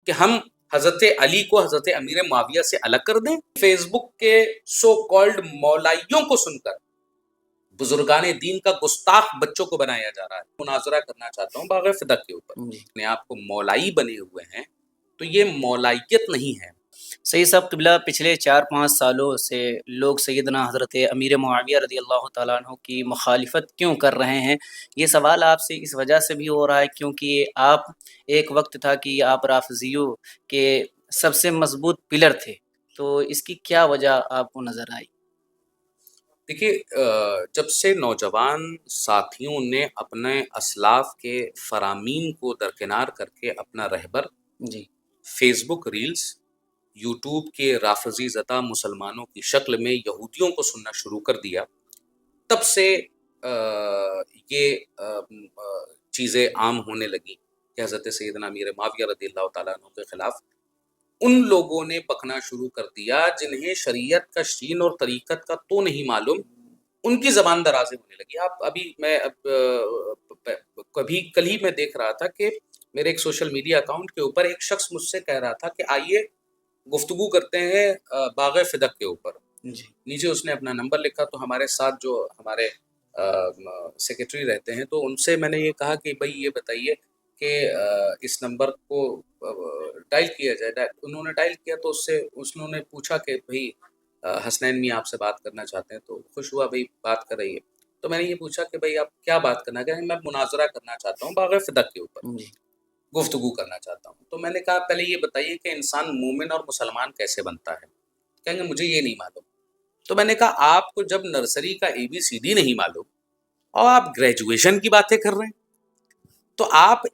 کہ ہم حضرت علی کو حضرت امیر معاویہ سے الگ کر دیں؟ فیس بک کے سو کالڈ مولائیوں کو سن کر بزرگان دین کا گستاخ بچوں کو بنایا جا رہا ہے۔ مناظرہ کرنا چاہتا ہوں باغ فدق کے اوپر، اپنے آپ کو مولائی بنے ہوئے ہیں، تو یہ مولائیت نہیں ہے۔ صحیح صاحب قبلہ، پچھلے 4-5 سالوں سے لوگ سیدنا حضرت امیر معاویہ رضی اللہ تعالیٰ عنہ کی مخالفت کیوں کر رہے ہیں؟ یہ سوال آپ سے اس وجہ سے بھی ہو رہا ہے کیونکہ آپ ایک وقت تھا کہ آپ رافضیوں کے سب سے مضبوط پلر تھے، تو اس کی کیا وجہ آپ کو نظر آئی؟ دیکھیے، جب سے نوجوان ساتھیوں نے اپنے اسلاف کے فرامین کو درکنار کر کے اپنا رہبر جی فیس بک ریلز، یوٹیوب کے رافضی زدہ مسلمانوں کی شکل میں یہودیوں کو سننا شروع کر دیا، تب سے یہ چیزیں عام ہونے لگی کہ حضرت سیدنا امیر معاویہ رضی اللہ تعالیٰ عنہ کے خلاف ان لوگوں نے بکنا شروع کر دیا جنہیں شریعت کا شین اور طریقت کا تو نہیں معلوم، ان کی زبان درازیں ہونے لگی۔ آپ ابھی میں کبھی کل ہی میں دیکھ رہا تھا کہ میرے ایک سوشل میڈیا اکاؤنٹ کے اوپر ایک شخص مجھ سے کہہ رہا تھا کہ آئیے گفتگو کرتے ہیں باغ فدق کے اوپر۔ جی نیچے اس نے اپنا نمبر لکھا، تو ہمارے ساتھ جو ہمارے سیکرٹری رہتے ہیں، تو ان سے میں نے یہ کہا کہ بھائی یہ بتائیے کہ اس نمبر کو ڈائل کیا جائے۔ انہوں نے ڈائل کیا تو انہوں نے پوچھا کہ بھائی حسنین میاں آپ سے بات کرنا چاہتے ہیں، تو خوش ہوا بھائی بات کر رہی ہے۔ تو میں نے یہ پوچھا کہ بھائی آپ کیا بات کرنا چاہیں؟ میں مناظرہ کرنا چاہتا ہوں باغ فدق کے اوپر، جی گفتگو کرنا چاہتا ہوں۔ تو میں نے کہا پہلے یہ بتائیے کہ انسان مومن اور مسلمان کیسے بنتا ہے؟ کہیں گے مجھے یہ نہیں معلوم۔ تو میں نے کہا آپ کو جب نرسری کا ABCD نہیں معلوم اور آپ گریجویشن کی باتیں کر رہے ہیں، تو آپ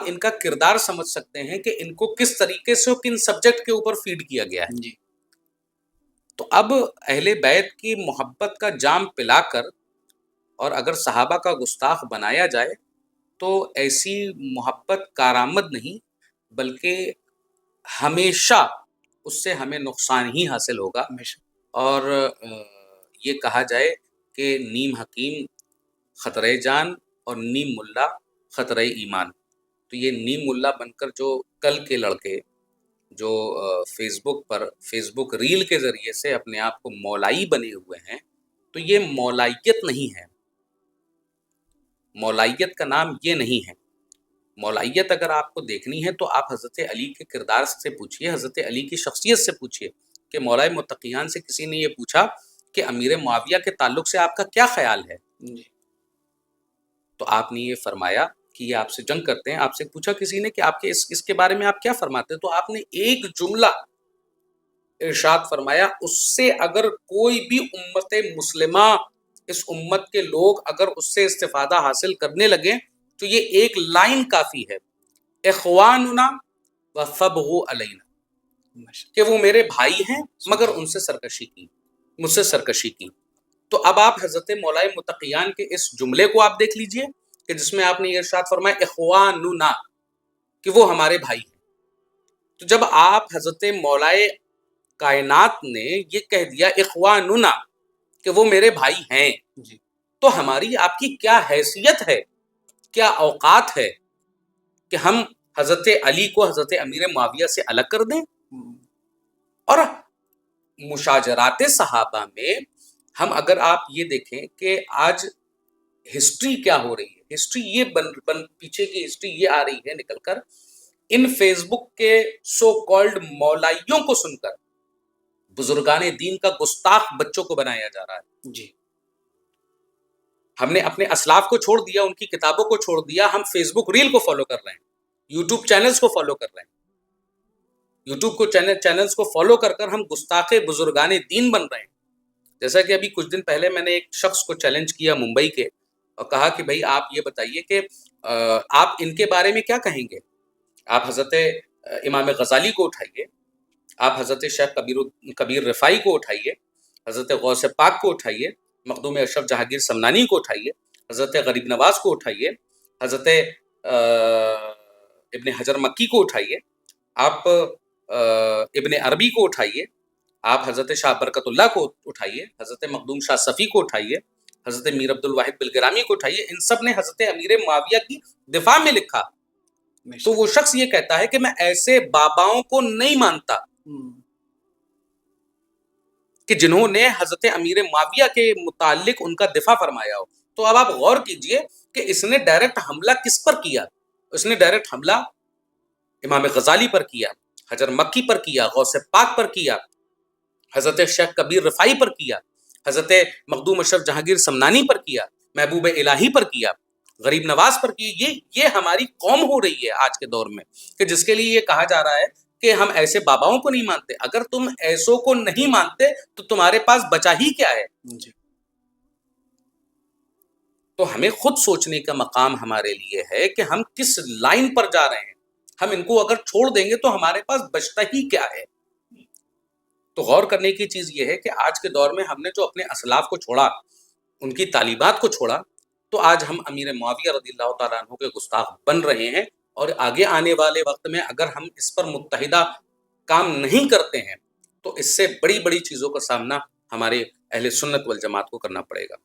ان کا کردار سمجھ سکتے ہیں کہ ان کو کس طریقے سے کن سبجیکٹ کے اوپر فیڈ کیا گیا ہے۔ جی تو اب اہل بیت کی محبت کا جام پلا کر اور اگر صحابہ کا گستاخ بنایا جائے تو ایسی محبت کارآمد نہیں، بلکہ ہمیشہ اس سے ہمیں نقصان ہی حاصل ہوگا۔ اور یہ کہا جائے کہ نیم حکیم خطرہ جان اور نیم ملا خطرہ ایمان، تو یہ نیم ملا بن کر جو کل کے لڑکے جو فیس بک ریل کے ذریعے سے اپنے آپ کو مولائی بنے ہوئے ہیں، تو یہ مولائیت نہیں ہے۔ مولائیت کا نام یہ نہیں ہے۔ مولائیت اگر آپ کو دیکھنی ہے تو آپ حضرت علی کے کردار سے پوچھئے، حضرت علی کی شخصیت سے پوچھئے کہ مولائے متقیان سے کسی نے یہ پوچھا کہ امیر معاویہ کے تعلق سے آپ کا کیا خیال ہے؟ تو آپ نے یہ فرمایا کہ یہ آپ سے جنگ کرتے ہیں۔ آپ سے پوچھا کسی نے کہ آپ کے اس کے بارے میں آپ کیا فرماتے ہیں؟ تو آپ نے ایک جملہ ارشاد فرمایا، اس سے اگر کوئی بھی امت مسلمہ، اس امت کے لوگ اگر اس سے استفادہ حاصل کرنے لگے تو یہ ایک لائن کافی ہے، اخواننا وفبغوا علینا، کہ وہ میرے بھائی ہیں مگر ان سے سرکشی کی، مجھ سے سرکشی کی۔ تو اب آپ حضرت مولائے متقیان کے اس جملے کو آپ دیکھ لیجئے کہ جس میں آپ نے یہ ارشاد فرمایا اخواننا، کہ وہ ہمارے بھائی ہیں۔ تو جب آپ حضرت مولائے کائنات نے یہ کہہ دیا اخواننا کہ وہ میرے بھائی ہیں، تو ہماری آپ کی کیا حیثیت ہے، کیا اوقات ہے کہ ہم حضرت علی کو حضرت امیر معاویہ سے الگ کر دیں؟ اور مشاجرات صحابہ میں ہم اگر آپ یہ دیکھیں کہ آج ہسٹری کیا ہو رہی ہے، ہسٹری یہ پیچھے کی ہسٹری یہ آ رہی ہے نکل کر، ان فیس بک کے سو کالڈ مولائیوں کو سن کر بزرگان دین کا گستاخ بچوں کو بنایا جا رہا ہے۔ جی ہم نے اپنے اسلاف کو چھوڑ دیا، ان کی کتابوں کو چھوڑ دیا، ہم فیس بک ریل کو فالو کر رہے ہیں، یوٹیوب چینلز کو فالو کر رہے ہیں، یوٹیوب کو چینلز کو فالو کر کر ہم گستاخ بزرگان دین بن رہے ہیں۔ جیسا کہ ابھی کچھ دن پہلے میں نے ایک شخص کو چیلنج کیا ممبئی کے، اور کہا کہ بھائی آپ یہ بتائیے کہ آپ ان کے بارے میں کیا کہیں گے؟ آپ حضرت امام غزالی کو اٹھائیے، آپ حضرت شیخ کبیر رفاعی کو اٹھائیے، حضرت غوث پاک کو اٹھائیے، مخدوم اشرف جہانگیر سمنانی کو اٹھائیے، حضرت غریب نواز کو اٹھائیے، حضرت ابن حجر مکی کو اٹھائیے، آپ ابن عربی کو اٹھائیے، آپ حضرت شاہ برکت اللہ کو اٹھائیے، حضرت مخدوم شاہ صفی کو اٹھائیے، حضرت میر عبد الواحد بلگرامی کو اٹھائیے۔ ان سب نے حضرت امیر معاویہ کی دفاع میں لکھا، تو وہ شخص یہ کہتا ہے کہ میں ایسے باباؤں کو نہیں مانتا کہ جنہوں نے حضرت امیر معاویہ کے متعلق ان کا دفاع فرمایا ہو. تو اب آپ غور کیجئے کہ اس نے ڈائریکٹ حملہ کس پر کیا؟ اس نے ڈائریکٹ حملہ امام غزالی پر کیا، حجر مکی پر کیا، غوث پاک پر کیا، حضرت شیخ کبیر رفاعی پر کیا، حضرت مخدوم اشرف جہانگیر سمنانی پر کیا، محبوب الہی پر کیا، غریب نواز پر کی. یہ ہماری قوم ہو رہی ہے آج کے دور میں کہ جس کے لیے یہ کہا جا رہا ہے کہ ہم ایسے باباؤں کو نہیں مانتے. اگر تم ایسوں کو نہیں مانتے تو تمہارے پاس بچا ہی کیا ہے؟ تو ہمیں خود سوچنے کا مقام ہمارے لیے ہے کہ ہم کس لائن پر جا رہے ہیں. ہم ان کو اگر چھوڑ دیں گے تو ہمارے پاس بچتا ہی کیا ہے؟ تو غور کرنے کی چیز یہ ہے کہ آج کے دور میں ہم نے جو اپنے اسلاف کو چھوڑا، ان کی تعلیمات کو چھوڑا، تو آج ہم امیر معاویہ رضی اللہ تعالیٰ عنہ کے گستاخ بن رہے ہیں. اور آگے آنے والے وقت میں اگر ہم اس پر متحدہ کام نہیں کرتے ہیں تو اس سے بڑی بڑی چیزوں کا سامنا ہمارے اہل سنت والجماعت کو کرنا پڑے گا.